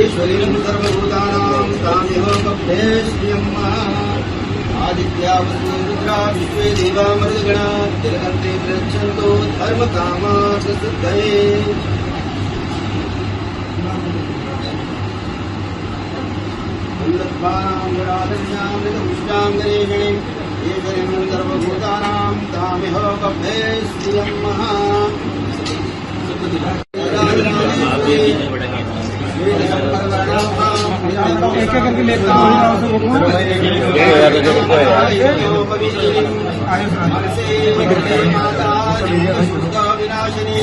ईश्वरीं सर्वभूतानां तामेव कप्लेश्रियम् आदित्यावसु रुद्रा विश्वे देवा मरुद्गणा तिलकन्ते पृच्छन्तो धर्मकामात् सिद्धये वन्दत्वानां विराजन्यां नितपुष्टां गणेशणीं ईश्वरीं सर्वभूतानां तामेव कप्लेश्रियम् एक करके लेता हूँ विनाशिनी